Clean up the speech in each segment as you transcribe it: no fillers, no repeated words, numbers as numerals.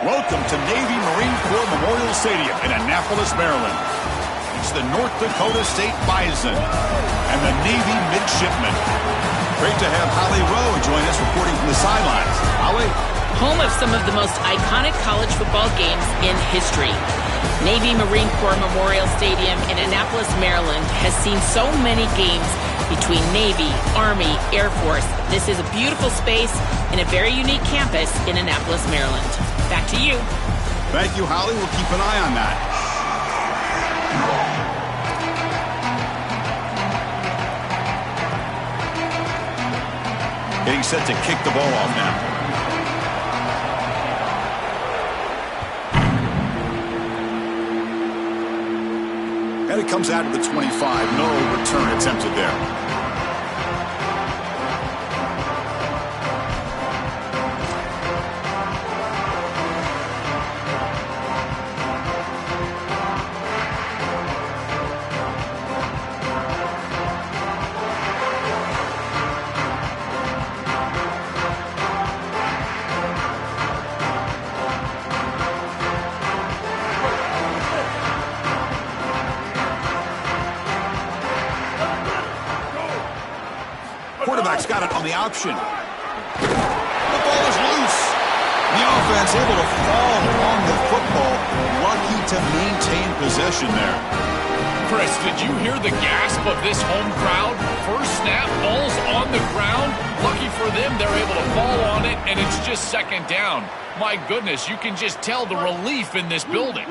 Welcome to Navy Marine Corps Memorial Stadium in Annapolis, Maryland. It's the North Dakota State Bison and the Navy Midshipmen. Great to have Holly Rowe join us reporting from the sidelines. Holly? Home of some of the most iconic college football games in history. Navy Marine Corps Memorial Stadium in Annapolis, Maryland has seen so many games between Navy, Army, Air Force. This is a beautiful space and a very unique campus in Annapolis, Maryland. Back to you. Thank you, Holly. We'll keep an eye on that. Getting set to kick the ball off now. And it comes out of the 25. No return attempted there. Quarterback's got it on the option. The ball is loose. The offense able to fall on the football. Lucky to maintain possession there. Chris, did you hear the gasp of this home crowd? First snap, ball's on the ground. Lucky for them, they're able to fall on it, and it's just second down. My goodness, you can just tell the relief in this building.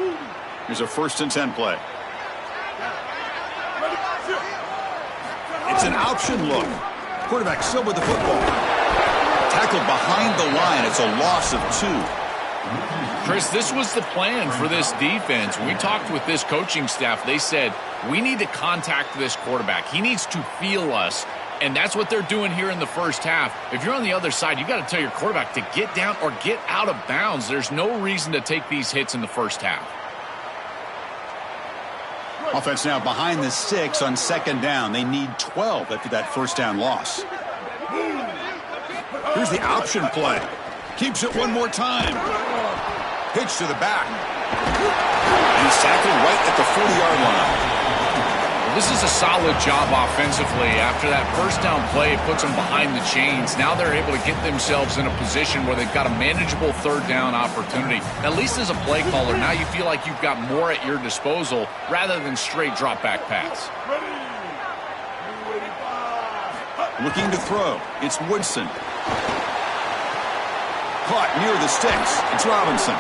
Here's a 1st and 10 play. It's an option look. Quarterback still with the football. Tackled behind the line. It's a loss of 2. Chris, this was the plan for this defense. We talked with this coaching staff. They said, we need to contact this quarterback. He needs to feel us. And that's what they're doing here in the first half. If you're on the other side, you got to tell your quarterback to get down or get out of bounds. There's no reason to take these hits in the first half. Offense now behind the 6 on 2nd down. They need 12 after that 1st down loss. Here's the option play. Keeps it one more time. Pitch to the back. And he's tackled right at the 40-yard line. Well, this is a solid job offensively. After that 1st down play, it puts them behind the chains. Now they're able to get themselves in a position where they've got a manageable 3rd down opportunity. At least as a play caller, now you feel like you've got more at your disposal rather than straight drop back pass. Looking to throw. It's Woodson. Caught near the sticks. It's Robinson.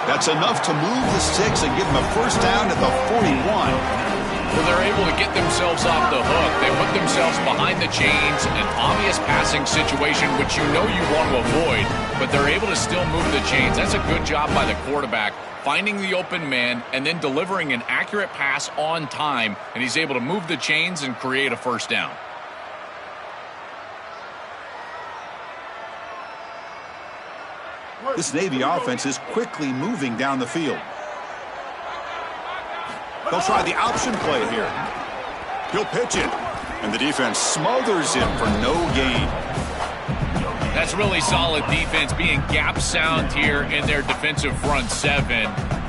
That's enough to move the sticks and give them a 1st down at the 41. Well, they're able to get themselves off the hook. They put themselves behind the chains, an obvious passing situation, which you know you want to avoid, but they're able to still move the chains. That's a good job by the quarterback, finding the open man and then delivering an accurate pass on time, and he's able to move the chains and create a 1st down. This Navy offense is quickly moving down the field. They'll try the option play here. He'll pitch it, and the defense smothers him for no gain. That's really solid defense, being gap sound here in their defensive front seven.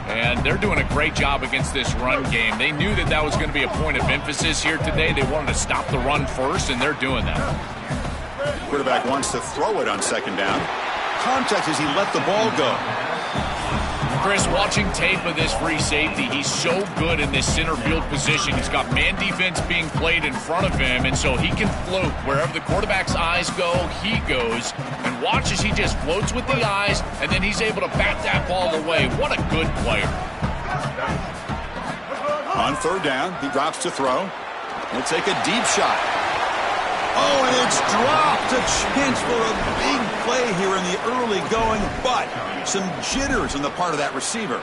And they're doing a great job against this run game. They knew that that was going to be a point of emphasis here today. They wanted to stop the run first, and they're doing that. Quarterback wants to throw it on second down. Contact as he let the ball go. Chris, watching tape of this free safety, he's so good in this center field position. He's got man defense being played in front of him, and so he can float. Wherever the quarterback's eyes go, he goes. And watch as he just floats with the eyes, and then he's able to bat that ball away. What a good player. On third down, he drops to throw. He'll take a deep shot. Oh, and it's dropped. A chance for a big play here in the early going, but some jitters on the part of that receiver.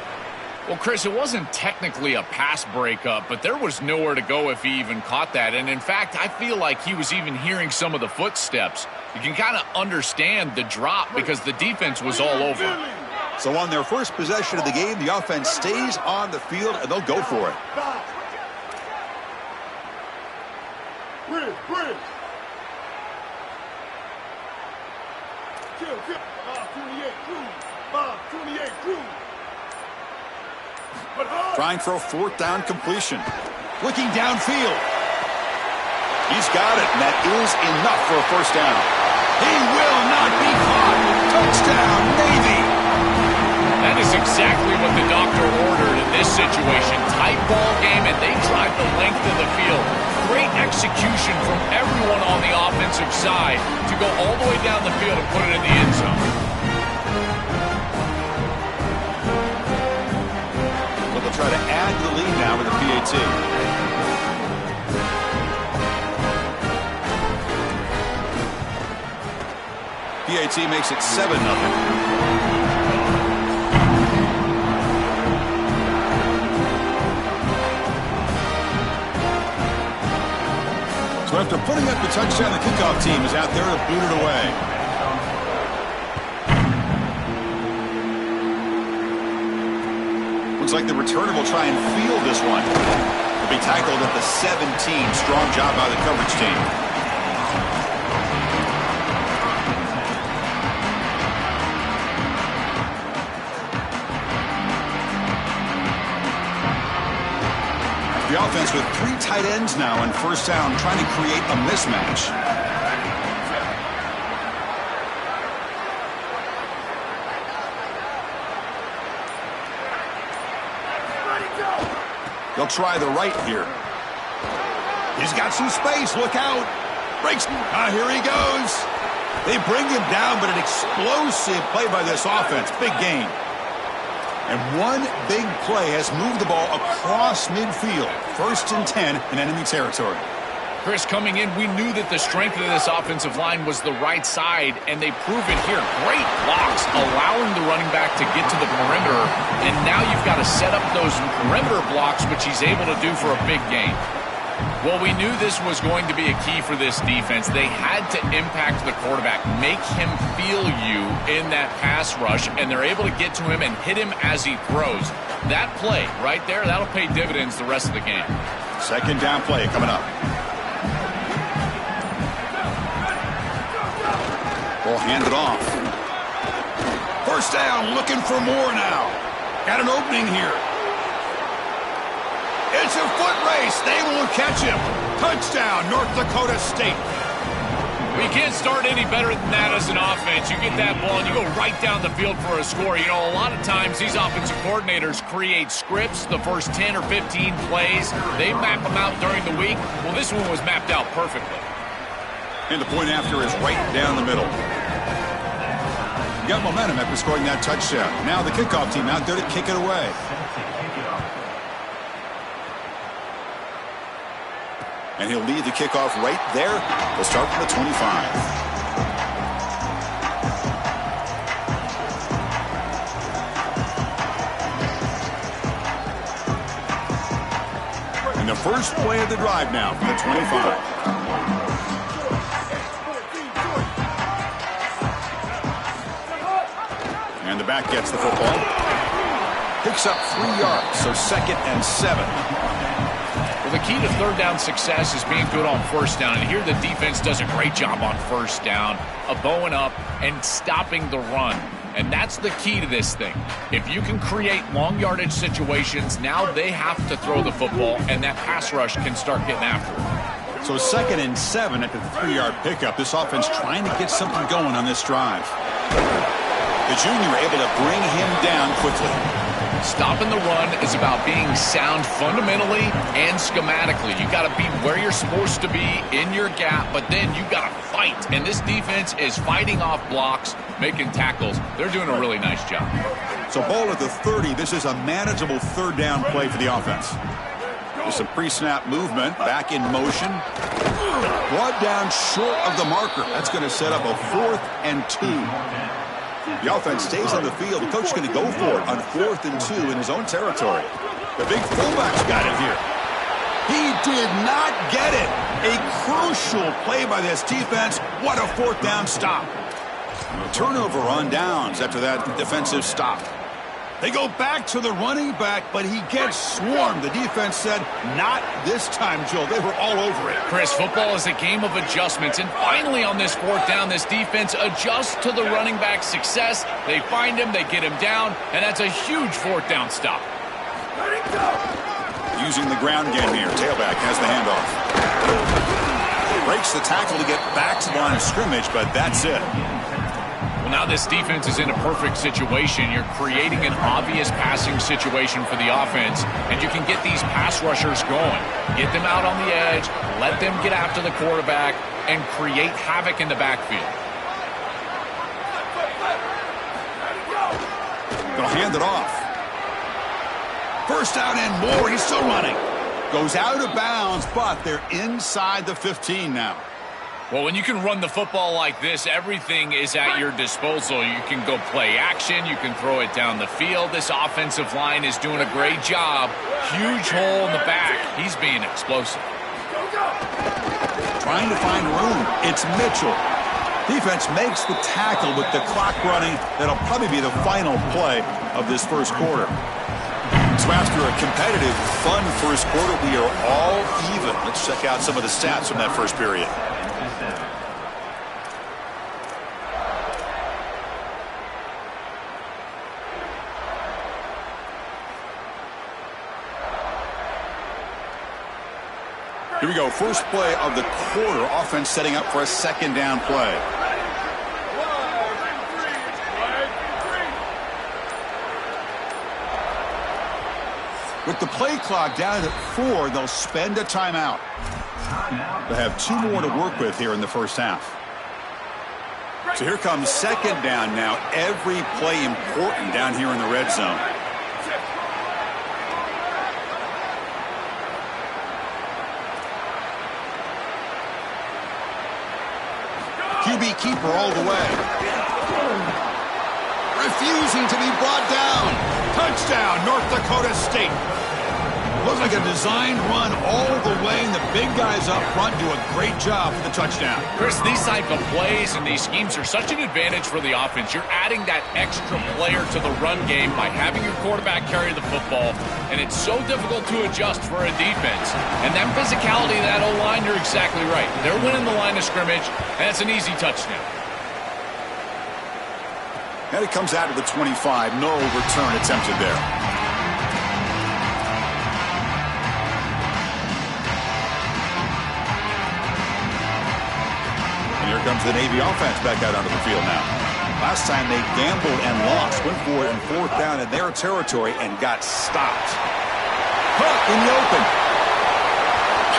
Well, Chris, it wasn't technically a pass breakup, but there was nowhere to go if he even caught that. And in fact, I feel like he was even hearing some of the footsteps. You can kind of understand the drop because the defense was all over. So on their first possession of the game, the offense stays on the field, and they'll go for it. Trying for a fourth down completion. Looking downfield. He's got it, and that is enough for a first down. He will not be caught. Touchdown, Navy. That is exactly what the doctor ordered in this situation. Tight ball game, and they drive the length of the field. Great execution from everyone on the offensive side to go all the way down the field and put it in the end zone. They'll try to add to the lead now with the PAT. PAT makes it 7-0. So after putting up the touchdown, the kickoff team is out there to boot it away. Looks like the returner will try and field this one. He'll be tackled at the 17. Strong job by the coverage team. The offense with 3 tight ends now on first down, trying to create a mismatch. They'll try the right here. He's got some space. Look out. Breaks. Here he goes. They bring him down, but an explosive play by this offense. Big gain. And one big play has moved the ball across midfield. 1st and 10 in enemy territory. Chris, coming in, we knew that the strength of this offensive line was the right side, and they prove it here. Great blocks, allowing the running back to get to the perimeter, and now you've got to set up those perimeter blocks, which he's able to do for a big gain. Well, we knew this was going to be a key for this defense. They had to impact the quarterback, make him feel you in that pass rush, and they're able to get to him and hit him as he throws. That play right there, that'll pay dividends the rest of the game. Second down play coming up. Ball handed off. First down, looking for more now. Got an opening here. It's a foot race. They won't catch him. Touchdown, North Dakota State. We can't start any better than that as an offense. You get that ball and you go right down the field for a score. You know, a lot of times these offensive coordinators create scripts, the first 10 or 15 plays. They map them out during the week. Well, this one was mapped out perfectly. And the point after is right down the middle. Got momentum after scoring that touchdown. Now the kickoff team out there to kick it away. And he'll lead the kickoff right there. They'll start from the 25. And the first play of the drive now from the 25. And the back gets the football. Picks up 3 yards, so 2nd and 7. Well, the key to third down success is being good on first down. And here the defense does a great job on first down of bowing up and stopping the run. And that's the key to this thing. If you can create long yardage situations, now they have to throw the football, and that pass rush can start getting after it. So 2nd and 7 at the 3-yard pickup. This offense trying to get something going on this drive. The junior able to bring him down quickly. Stopping the run is about being sound fundamentally and schematically. You got to be where you're supposed to be in your gap, but then you got to fight. And this defense is fighting off blocks, making tackles. They're doing a really nice job. So ball at the 30. This is a manageable third down play for the offense. There's some pre-snap movement, back in motion. Brought down short of the marker. That's going to set up a 4th and 2. The offense stays on the field. The coach is going to go for it on 4th and 2 in his own territory. The big fullback's got it here. He did not get it. A crucial play by this defense. What a 4th down stop. Turnover on downs after that defensive stop. They go back to the running back, but he gets swarmed. The defense said, not this time, Joe. They were all over it. Chris, football is a game of adjustments. And finally on this 4th down, this defense adjusts to the running back's success. They find him, they get him down, and that's a huge 4th down stop. Using the ground game here. Tailback has the handoff. Breaks the tackle to get back to the line of scrimmage, but that's it. Now this defense is in a perfect situation. You're creating an obvious passing situation for the offense, and you can get these pass rushers going. Get them out on the edge, let them get after the quarterback, and create havoc in the backfield. They'll hand it off. First down and more. He's still running. Goes out of bounds, but they're inside the 15 now. Well, when you can run the football like this, everything is at your disposal. You can go play action. You can throw it down the field. This offensive line is doing a great job. Huge hole in the back. He's being explosive. Trying to find room. It's Mitchell. Defense makes the tackle with the clock running. That'll probably be the final play of this first quarter. So after a competitive, fun first quarter, we are all even. Let's check out some of the stats from that first period. Here we go. First play of the quarter. Offense setting up for a 2nd down play. With the play clock down at 4, they'll spend a timeout. They'll have 2 more to work with here in the first half. So here comes 2nd down now. Every play important down here in the red zone. QB keeper all the way. Refusing to be brought down. Touchdown, North Dakota State. Looks like a designed run all the way, and the big guys up front do a great job for the touchdown. Chris, these type of plays and these schemes are such an advantage for the offense. You're adding that extra player to the run game by having your quarterback carry the football, and it's so difficult to adjust for a defense. And that physicality of that O-line, you're exactly right. They're winning the line of scrimmage, and it's an easy touchdown. And it comes out of the 25. No return attempted there. Here comes the Navy offense back out onto the field now. Last time they gambled and lost. Went for it in 4th down in their territory and got stopped. Hook in the open.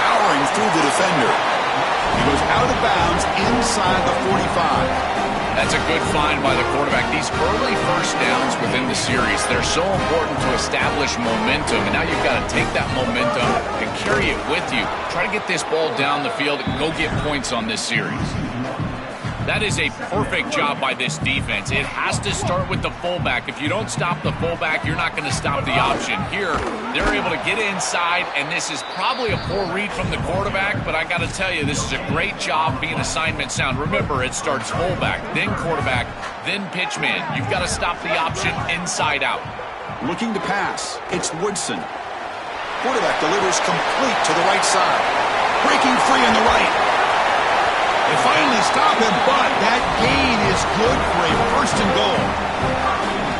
Powering through the defender. He goes out of bounds inside the 45. That's a good find by the quarterback. These early first downs within the series, they're so important to establish momentum. And now you've got to take that momentum and carry it with you. Try to get this ball down the field and go get points on this series. That is a perfect job by this defense. It has to start with the fullback. If you don't stop the fullback, you're not going to stop the option. Here, they're able to get inside, and this is probably a poor read from the quarterback, but I got to tell you, this is a great job being assignment sound. Remember, it starts fullback, then quarterback, then pitchman. You've got to stop the option inside out. Looking to pass. It's Woodson. Quarterback delivers complete to the right side. Breaking free on the right. They finally stop him, but that gain is good for a first and goal.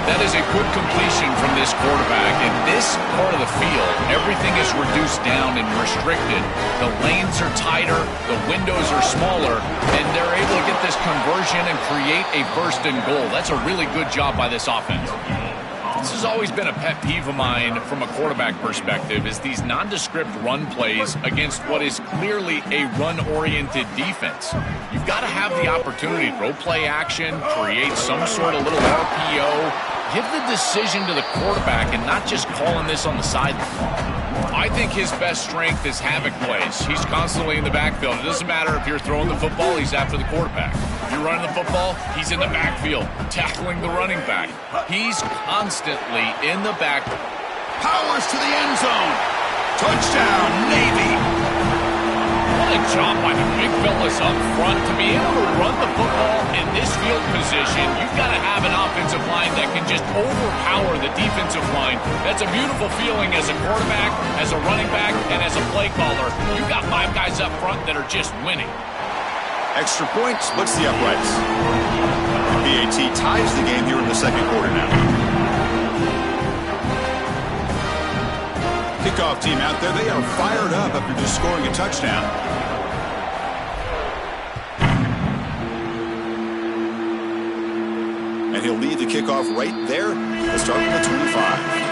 That is a good completion from this quarterback. In this part of the field, everything is reduced down and restricted. The lanes are tighter, the windows are smaller, and they're able to get this conversion and create a first and goal. That's a really good job by this offense. This has always been a pet peeve of mine from a quarterback perspective, is these nondescript run plays against what is clearly a run-oriented defense. You've got to have the opportunity to throw play action, create some sort of little RPO, give the decision to the quarterback and not just calling this on the sideline. I think his best strength is havoc plays. He's constantly in the backfield. It doesn't matter if you're throwing the football, he's after the quarterback. If you're running the football, he's in the backfield, tackling the running back. He's constantly in the back. Powers to the end zone. Touchdown, Navy. What a job by the big fellas up front to be able to run the football in this field position. You've got to have an offensive line that can just overpower the defensive line. That's a beautiful feeling as a quarterback, as a running back, and as a play caller. You've got 5 guys up front that are just winning. Extra point splits the uprights. PAT ties the game here in the second quarter now. Kickoff team out there, they are fired up after just scoring a touchdown. And he'll lead the kickoff right there. He'll start from the 25.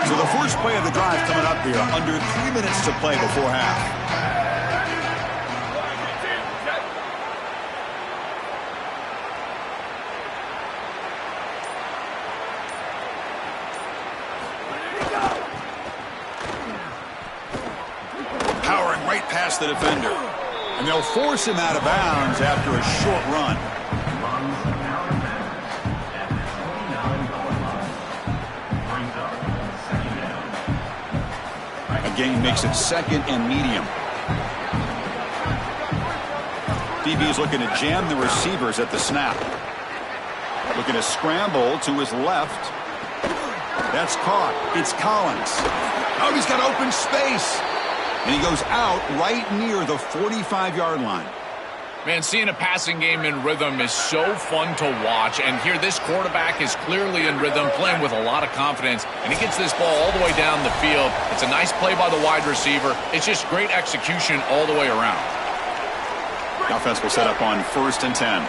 So the first play of the drive coming up here. Under 3 minutes to play before half. The defender, and they'll force him out of bounds after a short run. Again, makes it second and medium. DB is looking to jam the receivers at the snap. Looking to scramble to his left. That's caught. It's Collins. Oh, he's got open space. And he goes out right near the 45-yard line. Man, seeing a passing game in rhythm is so fun to watch. And here, this quarterback is clearly in rhythm, playing with a lot of confidence. And he gets this ball all the way down the field. It's a nice play by the wide receiver. It's just great execution all the way around. The offense will set up on 1st and 10.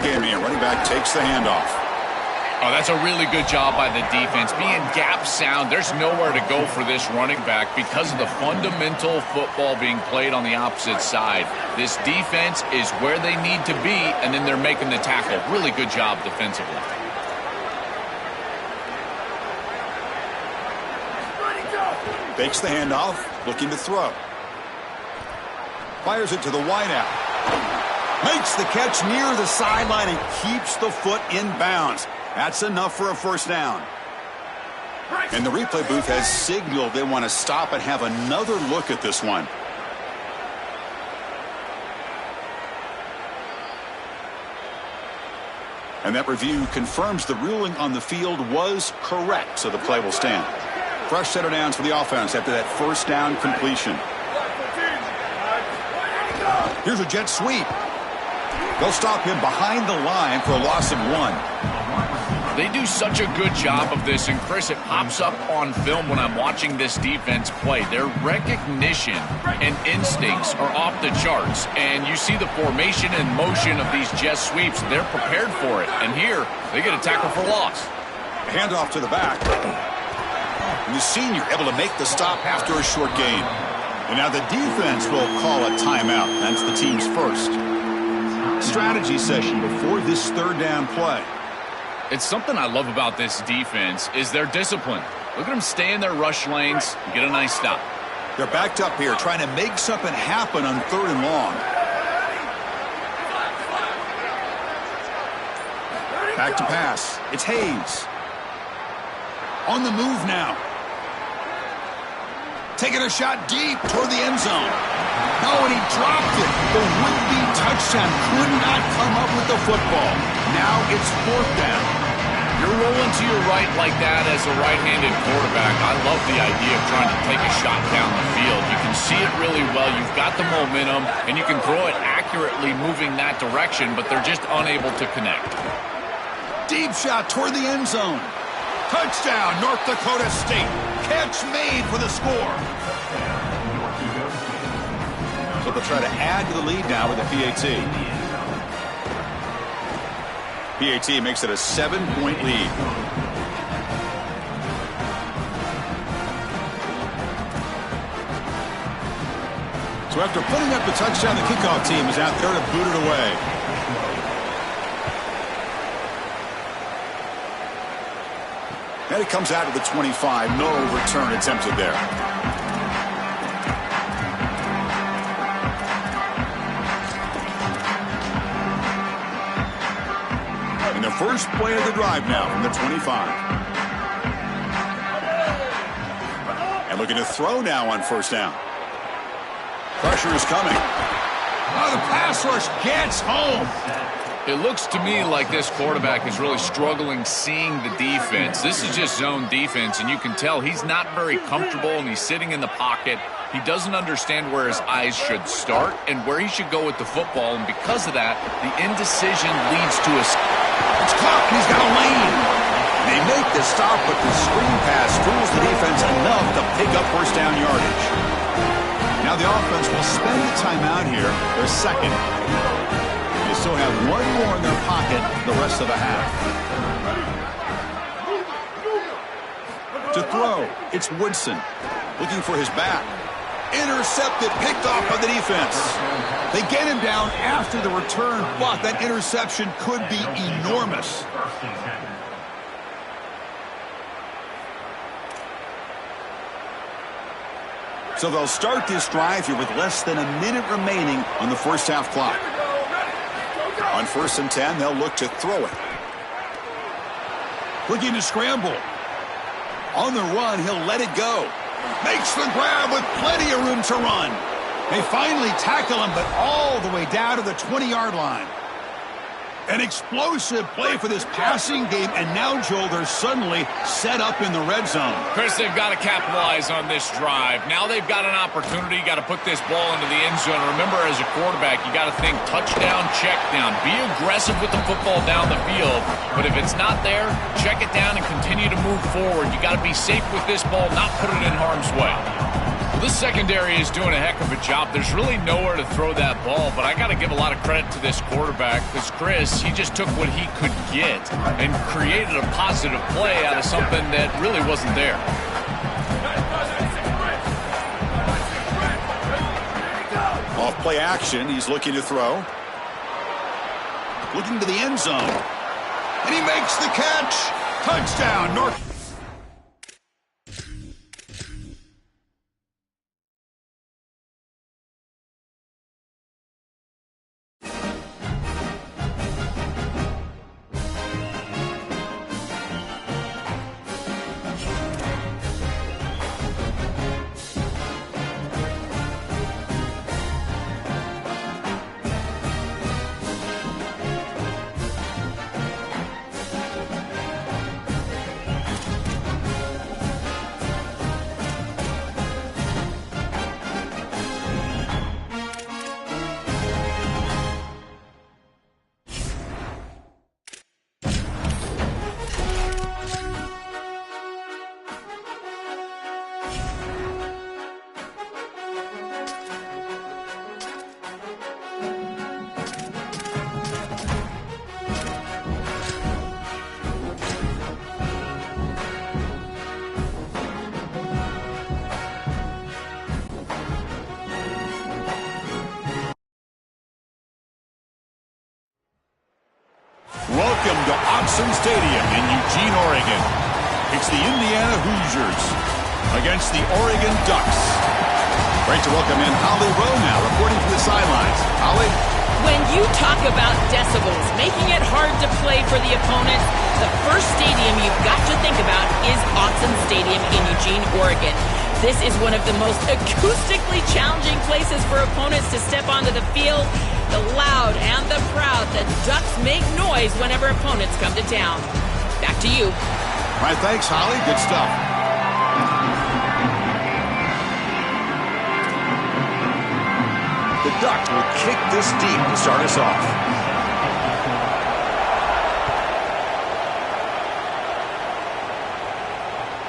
Game here. Running back takes the handoff. Oh, that's a really good job by the defense. Being gap sound, there's nowhere to go for this running back because of the fundamental football being played on the opposite side. This defense is where they need to be, and then they're making the tackle. Really good job defensively. Fakes the handoff, looking to throw. Fires it to the wideout. Makes the catch near the sideline and keeps the foot in bounds. That's enough for a first down. And the replay booth has signaled they want to stop and have another look at this one. And that review confirms the ruling on the field was correct, so the play will stand. Fresh set of downs for the offense after that first down completion. Here's a jet sweep. They'll stop him behind the line for a loss of 1. They do such a good job of this, and Chris, it pops up on film when I'm watching this defense play. Their recognition and instincts are off the charts, and you see the formation and motion of these jet sweeps. They're prepared for it, and here they get a tackle for loss. Handoff to the back. And the senior able to make the stop after a short gain. And now the defense will call a timeout. That's the team's first. Strategy session before this third down play. It's something I love about this defense is their discipline. Look at them stay in their rush lanes and get a nice stop. They're backed up here trying to make something happen on 3rd and long. Back to pass. It's Hayes. On the move now. Taking a shot deep toward the end zone. No, and he dropped it. The would-be touchdown could not come up with the football. Now it's 4th down. You're rolling to your right like that as a right-handed quarterback. I love the idea of trying to take a shot down the field. You can see it really well. You've got the momentum, and you can throw it accurately moving that direction, but they're just unable to connect. Deep shot toward the end zone. Touchdown, North Dakota State. Catch made for the score. So they'll try to add to the lead now with a PAT. PAT makes it a 7-point lead. So after putting up the touchdown, the kickoff team is out there to boot it away. And it comes out to the 25. No return attempted there. And the first play of the drive now from the 25. And looking to throw now on 1st down. Pressure is coming. Oh, the pass rush gets home. It looks to me like this quarterback is really struggling seeing the defense. This is just zone defense, and you can tell he's not very comfortable, and he's sitting in the pocket. He doesn't understand where his eyes should start and where he should go with the football, and because of that, the indecision leads to a... It's caught. He's got a lane. They make the stop, but the screen pass fools the defense enough to pick up 1st down yardage. Now the offense will spend the timeout here. Their 2nd. Still have 1 more in their pocket the rest of the half. To throw, it's Woodson looking for his back. Intercepted, picked off by the defense. They get him down after the return, but that interception could be enormous. So they'll start this drive here with less than a minute remaining on the 1st half clock. On 1st and 10, they'll look to throw it. Looking to scramble. On the run, he'll let it go. Makes the grab with plenty of room to run. They finally tackle him, but all the way down to the 20-yard line. An explosive play for this passing game, and now, Joel, they're suddenly set up in the red zone. Chris, they've got to capitalize on this drive. Now they've got an opportunity. You got to put this ball into the end zone. Remember, as a quarterback, you got to think touchdown, check down. Be aggressive with the football down the field. But if it's not there, check it down and continue to move forward. You got to be safe with this ball, not put it in harm's way. Well, this secondary is doing a heck of a job. There's really nowhere to throw that ball, but I got to give a lot of credit to this quarterback because, Chris, he just took what he could get and created a positive play out of something that really wasn't there. Off play action, he's looking to throw. Looking to the end zone. And he makes the catch. Touchdown, North. Welcome to Autzen Stadium in Eugene, Oregon. It's the Indiana Hoosiers against the Oregon Ducks. Great to welcome in Holly Rowe now, reporting from the sidelines. Holly? When You talk about decibels, making it hard to play for the opponents. The first stadium you've got to think about is Autzen Stadium in Eugene, Oregon. This is one of the most acoustically challenging places for opponents to step onto the field. The loud and the proud, the Ducks make noise whenever opponents come to town. Back to you. All right, thanks, Holly. Good stuff. The Ducks will kick this deep to start us off.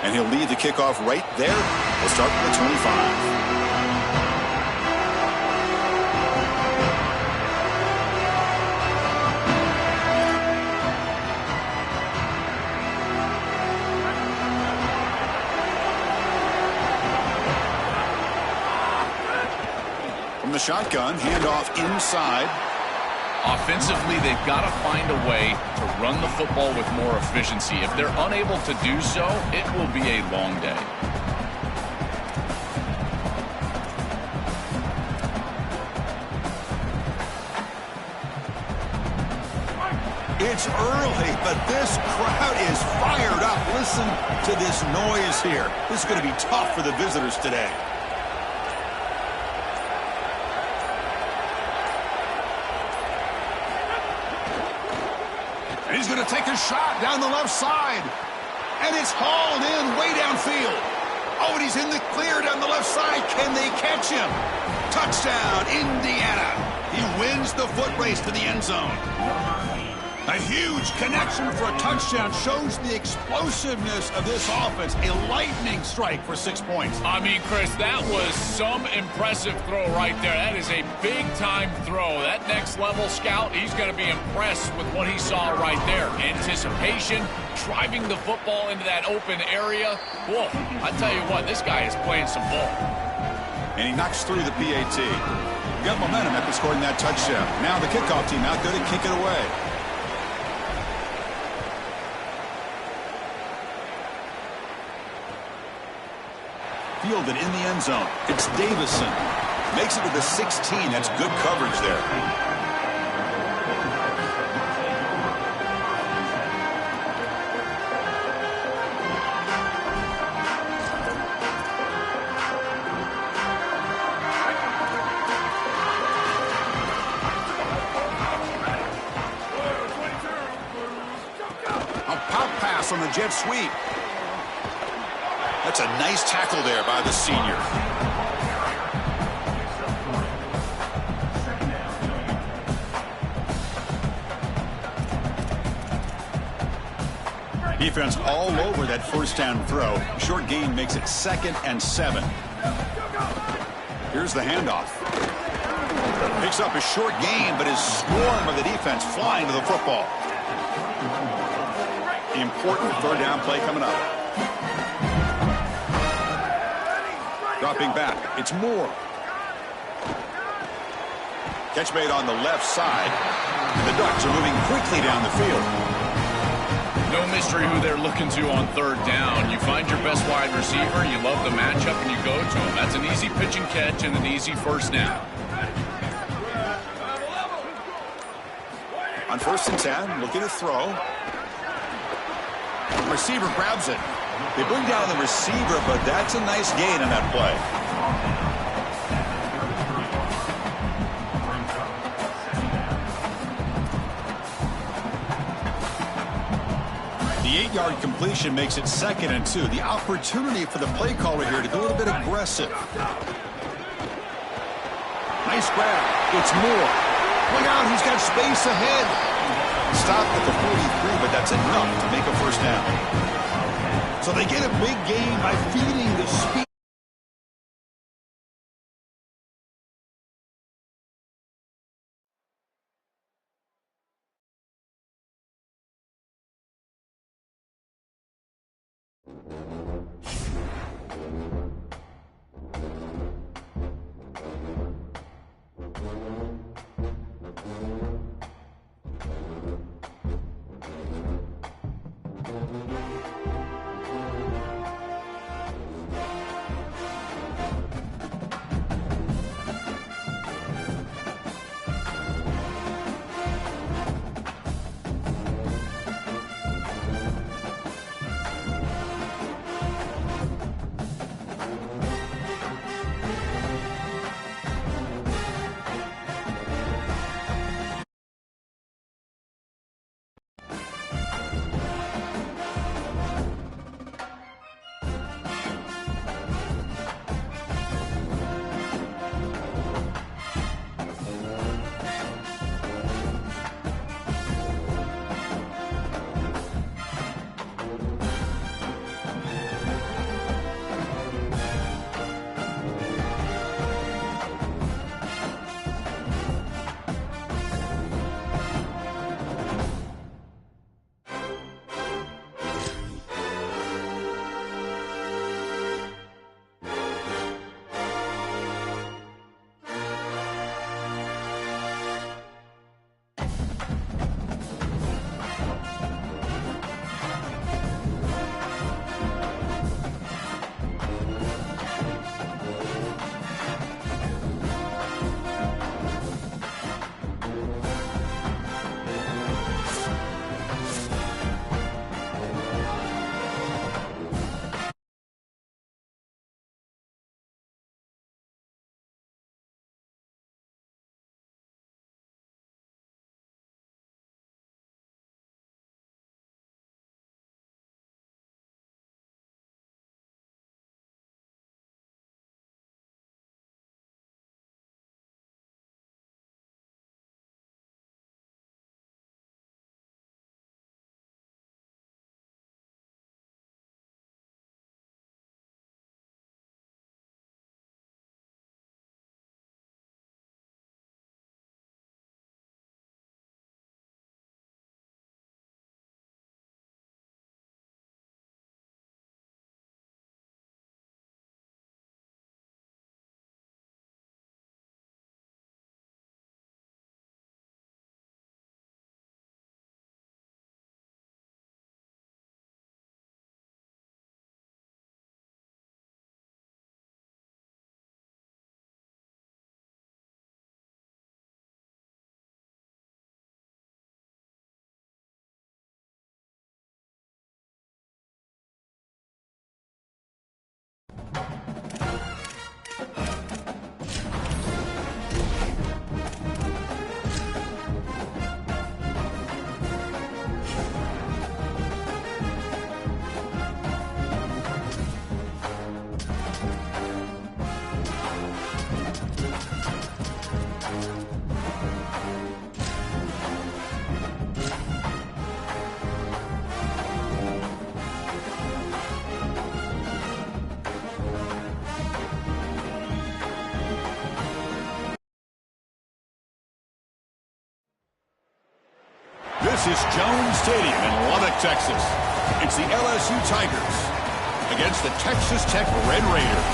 And he'll lead the kickoff right there. We'll start with the 25. From the shotgun, handoff inside. Offensively, they've got to find a way to run the football with more efficiency. If they're unable to do so, it will be a long day. It's early, but this crowd is fired up. Listen to this noise here. This is going to be tough for the visitors today. He's going to take a shot down the left side. And it's hauled in way downfield. Oh, and he's in the clear down the left side. Can they catch him? Touchdown, Indiana. He wins the foot race to the end zone. A huge connection for a touchdown shows the explosiveness of this offense. A lightning strike for 6 points. I mean, Chris, that was some impressive throw right there. That is a big-time throw. That next-level scout, he's going to be impressed with what he saw right there. Anticipation, driving the football into that open area. Whoa, I tell you what, this guy is playing some ball. And he knocks through the PAT. Got momentum after scoring that touchdown. Now the kickoff team out there to kick it away. Fielded in the end zone. It's Davison. Makes it to the 16. That's good coverage there. A pop pass on the jet sweep. That's a nice tackle there by the senior. Defense all over that first down throw. Short gain makes it 2nd and 7. Here's the handoff. Picks up a short gain, but is swarmed by the defense flying to the football. Important third down play coming up. Dropping back, it's Moore. Catch made on the left side. The Ducks are moving quickly down the field. No mystery who they're looking to on third down. You find your best wide receiver, you love the matchup, and you go to him. That's an easy pitch and catch and an easy first down. On 1st and 10, looking to throw. Receiver grabs it. They bring down the receiver, but that's a nice gain on that play. The 8-yard completion makes it 2nd and 2. The opportunity for the play caller here to be a little bit aggressive. Nice grab. It's Moore. Look out, he's got space ahead. Stopped at the 43, but that's enough to make a first down. So they get a big gain by feeding the speed. This is Jones Stadium in Lubbock, Texas. It's the LSU Tigers against the Texas Tech Red Raiders.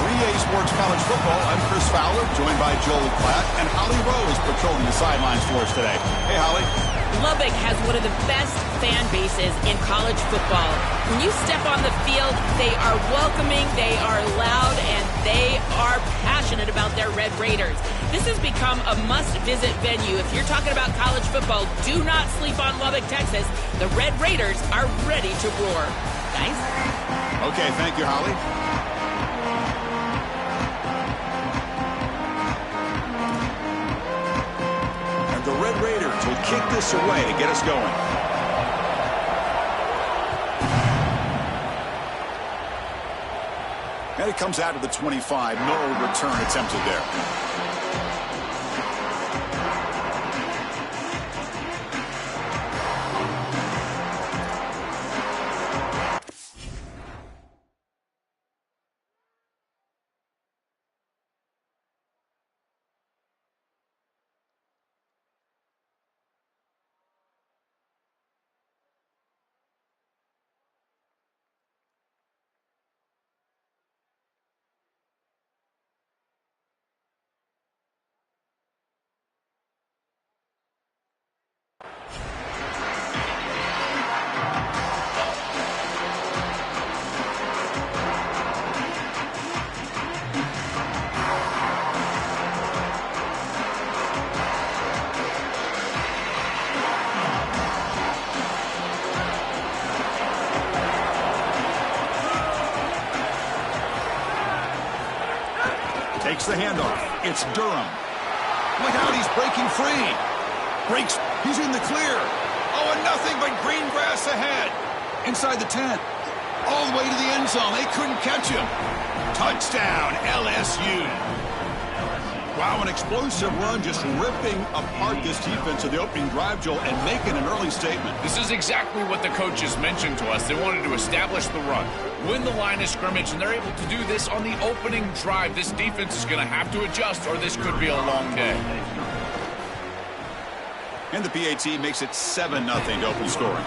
3A Sports College Football, I'm Chris Fowler, joined by Joel Klatt, and Holly Rowe is patrolling the sidelines for us today. Hey, Holly. Lubbock has one of the best fan bases in college football. When you step on the field, they are welcoming, they are loud, and they are passionate about their Red Raiders. This has become a must-visit venue. If you're talking about college football, do not sleep on Lubbock, Texas. The Red Raiders are ready to roar. Guys? Okay, thank you, Holly. And the Red Raiders will kick this away to get us going. And it comes out of the 25. No return attempted there. Takes the handoff. It's Durham. Look out, he's breaking free. Breaks. He's in the clear. Oh, and nothing but green grass ahead. Inside the 10. All the way to the end zone. They couldn't catch him. Touchdown, LSU. Wow, an explosive run, just ripping apart this defense of the opening drive, Joel, and making an early statement. This is exactly what the coaches mentioned to us. They wanted to establish the run, win the line of scrimmage, and they're able to do this on the opening drive. This defense is going to have to adjust, or this could be a long day. And the PAT makes it 7-0 to open scoring.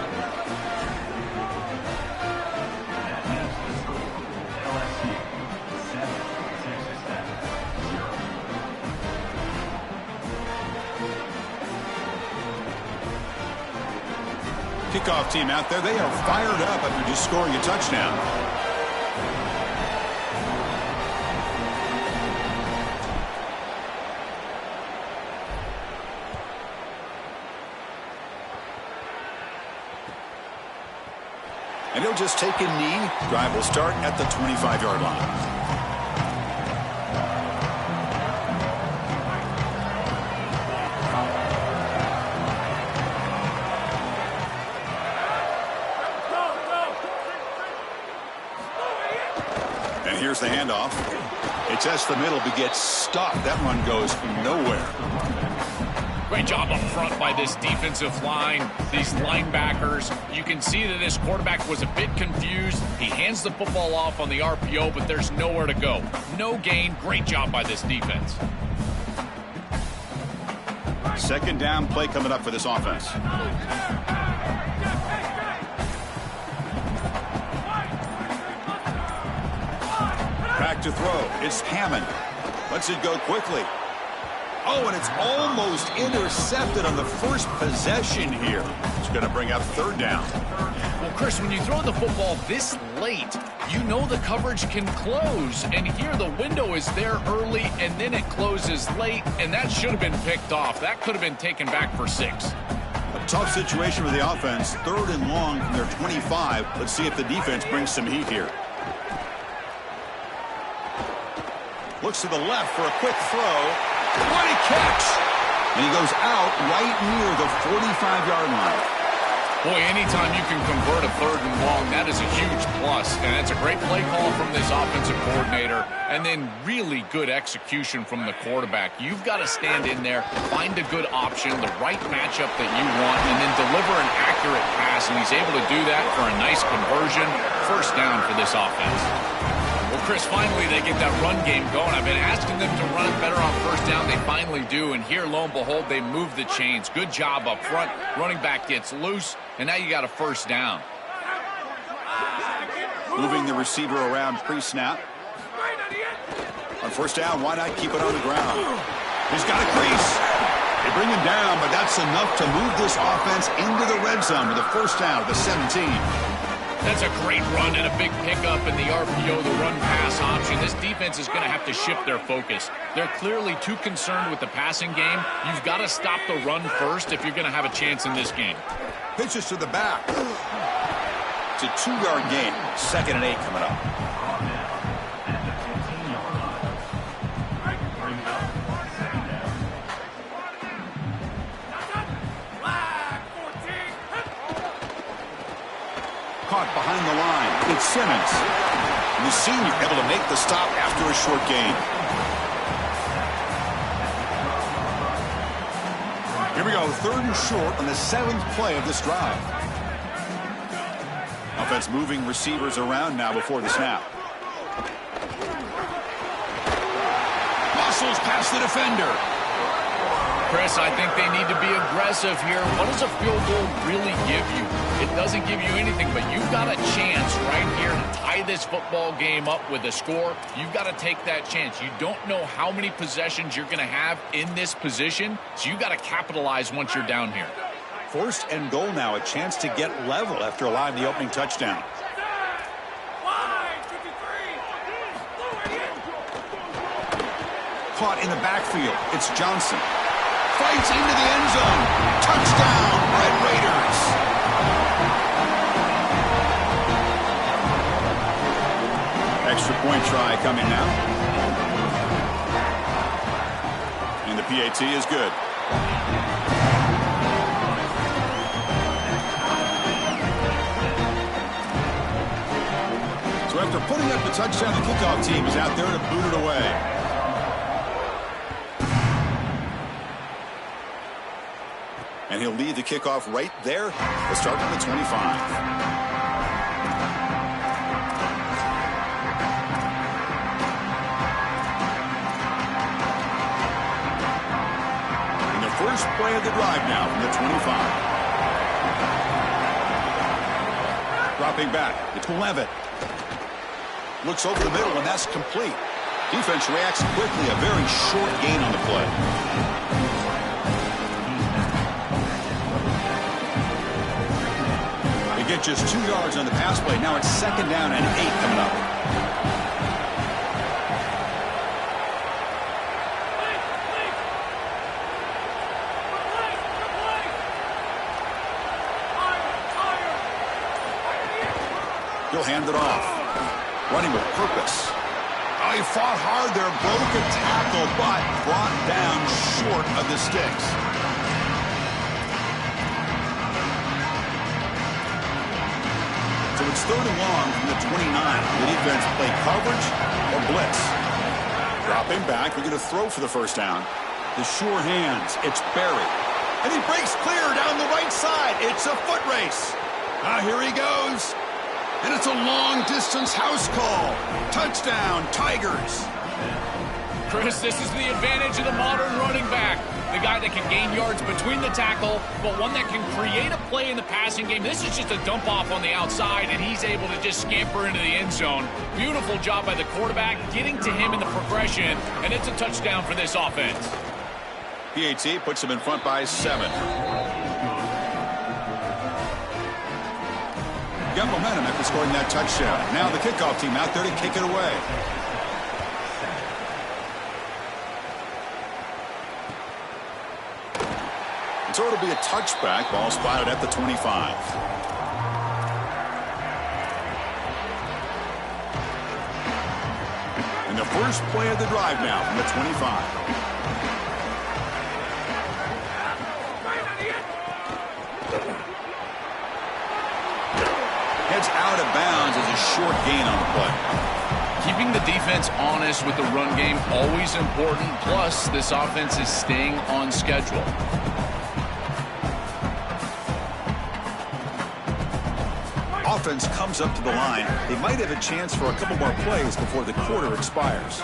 Kickoff team out there, they are fired up after just scoring a touchdown. And he'll just take a knee. Drive will start at the 25-yard line. Here's the handoff. It tests the middle, but gets stopped. That run goes nowhere. Great job up front by this defensive line, these linebackers. You can see that this quarterback was a bit confused. He hands the football off on the RPO, but there's nowhere to go. No gain. Great job by this defense. Second down play coming up for this offense. Back to throw. It's Hammond. Lets it go quickly. Oh, and it's almost intercepted on the first possession here. It's going to bring up third down. Well, Chris, when you throw the football this late, you know the coverage can close. And here the window is there early, and then it closes late, and that should have been picked off. That could have been taken back for 6. A tough situation for the offense. 3rd and long from their 25. Let's see if the defense brings some heat here. Looks to the left for a quick throw. What a catch! And he goes out right near the 45-yard line. Boy, anytime you can convert a 3rd and long, that is a huge plus. And it's a great play call from this offensive coordinator. And then really good execution from the quarterback. You've got to stand in there, find a good option, the right matchup that you want, and then deliver an accurate pass. And he's able to do that for a nice conversion. First down for this offense. We'll Chris, finally they get that run game going. I've been asking them to run it better on first down. They finally do, and here, lo and behold, they move the chains. Good job up front. Running back gets loose, and now you got a first down. Moving the receiver around pre-snap. On first down, why not keep it on the ground? He's got a crease. They bring him down, but that's enough to move this offense into the red zone with a first down at the 17. That's a great run and a big pickup in the RPO, the run-pass option. This defense is going to have to shift their focus. They're clearly too concerned with the passing game. You've got to stop the run first if you're going to have a chance in this game. Pitches to the back. It's a 2-yard gain. 2nd and 8 coming up. Caught behind the line. It's Simmons. And the senior able to make the stop after a short gain. Here we go. 3rd and short on the 7th play of this drive. Offense moving receivers around now before the snap. Muscles past the defender. Chris, I think they need to be aggressive here. What does a field goal really give you? It doesn't give you anything, but you've got a chance right here to tie this football game up with a score. You've got to take that chance. You don't know how many possessions you're going to have in this position, so you've got to capitalize once you're down here. 1st and goal now, a chance to get level after allowing the opening touchdown. Caught in the backfield. It's Johnson. Fights into the end zone. Touchdown, Red Raiders. Extra point try coming now. And the PAT is good. So after putting up the touchdown, the kickoff team is out there to boot it away. And he'll lead the kickoff right there. We'll start on the 25. And the first play of the drive now from the 25. Dropping back. It's Levitt. Looks over the middle, and that's complete. Defense reacts quickly. A very short gain on the play. Get just 2 yards on the pass play. Now it's 2nd down and 8 coming up. He'll hand it off. Running with purpose. Oh, he fought hard there. Broke a tackle, but brought down short of the sticks. So it's 3rd and long from the 29. The defense play coverage or blitz. Dropping back. We're going to throw for the first down. The sure hands. It's Barry. And he breaks clear down the right side. It's a foot race. Here he goes. And it's a long-distance house call. Touchdown, Tigers. Chris, this is the advantage of the modern running back. The guy that can gain yards between the tackle, but one that can create a play in the passing game. This is just a dump off on the outside, and he's able to just scamper into the end zone. Beautiful job by the quarterback, getting to him in the progression, and it's a touchdown for this offense. PAT puts him in front by 7. Got momentum after scoring that touchdown. Now the kickoff team out there to kick it away. So it'll be a touchback. Ball spotted at the 25. And the first play of the drive now from the 25. Heads out of bounds as a short gain on the play. Keeping the defense honest with the run game, always important. Plus, this offense is staying on schedule. offense comes up to the line, they might have a chance for a couple more plays before the quarter expires.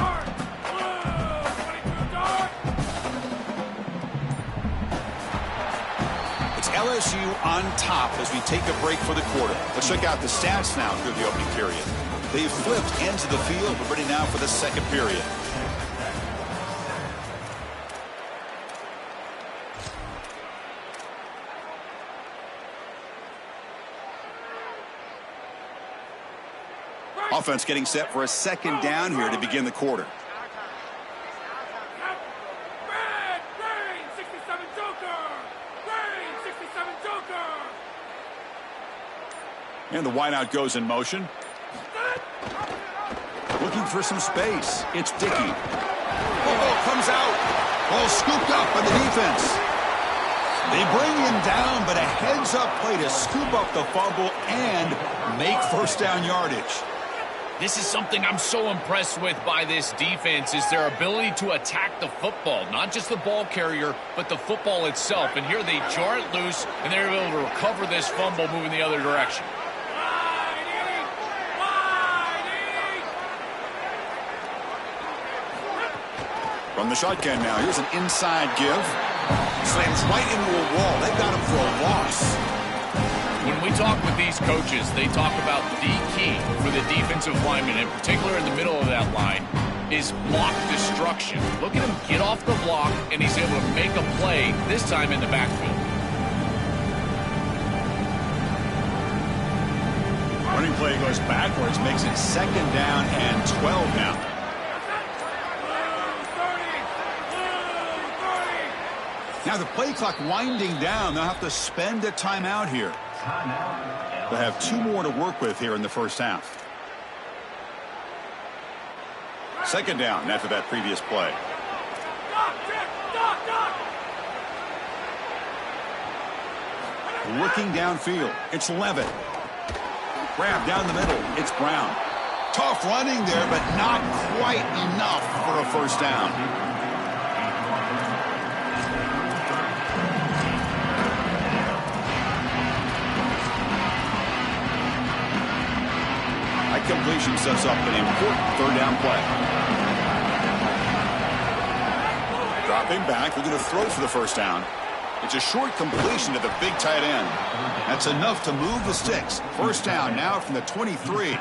It's LSU on top as we take a break for the quarter. Let's check out the stats now through the opening period. They've flipped ends of the field. We're ready now for the second period. Offense getting set for a second down here to begin the quarter. And the wideout goes in motion. Looking for some space. It's Dickey. Oh, comes out. Ball scooped up by the defense. They bring him down, but a heads-up play to scoop up the fumble and make first down yardage. This is something I'm so impressed with by this defense is their ability to attack the football, not just the ball carrier, but the football itself. And here they jar it loose, and they're able to recover this fumble moving the other direction. From the shotgun now, here's an inside give. Slams right into a wall. They got him for a loss. When we talk with these coaches, they talk about the key for the defensive lineman, in particular in the middle of that line, is block destruction. Look at him get off the block, and he's able to make a play, this time in the backfield. Running play goes backwards, makes it second down and 12 now. Now the play clock winding down. They'll have to spend a timeout here. They'll have 2 more to work with here in the first half. Second down after that previous play. Looking downfield. It's Levitt. Grab down the middle. It's Brown. Tough running there, but not quite enough for a first down. Completion sets up an important third down play. Dropping back, we're going to throw for the first down. It's a short completion to the big tight end. That's enough to move the sticks. First down now from the 23.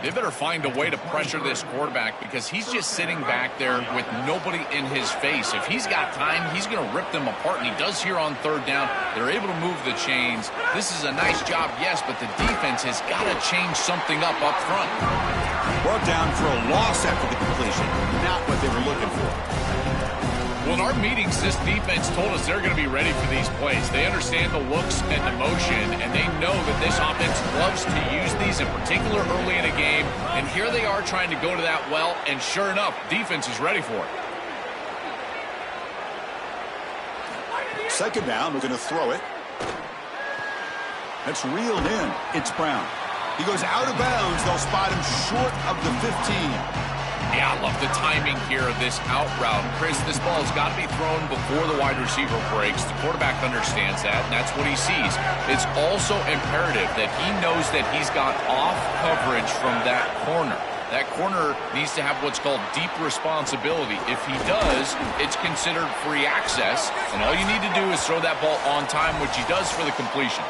They better find a way to pressure this quarterback because he's just sitting back there with nobody in his face. If he's got time, he's going to rip them apart, and he does here on third down. They're able to move the chains. This is a nice job, yes, but the defense has got to change something up front. Brought down for a loss after the completion. Not what they were looking for. Well, in our meetings, this defense told us they're going to be ready for these plays. They understand the looks and the motion, and they know that this offense loves to use these, in particular early in a game. And here they are trying to go to that well, and sure enough, defense is ready for it. Second down, we're going to throw it. That's reeled in. It's Brown. He goes out of bounds. They'll spot him short of the 15. Yeah, I love the timing here of this out route. Chris, this ball has got to be thrown before the wide receiver breaks. The quarterback understands that, and that's what he sees. It's also imperative that he knows that he's got off coverage from that corner. That corner needs to have what's called deep responsibility. If he does, it's considered free access, and all you need to do is throw that ball on time, which he does for the completion.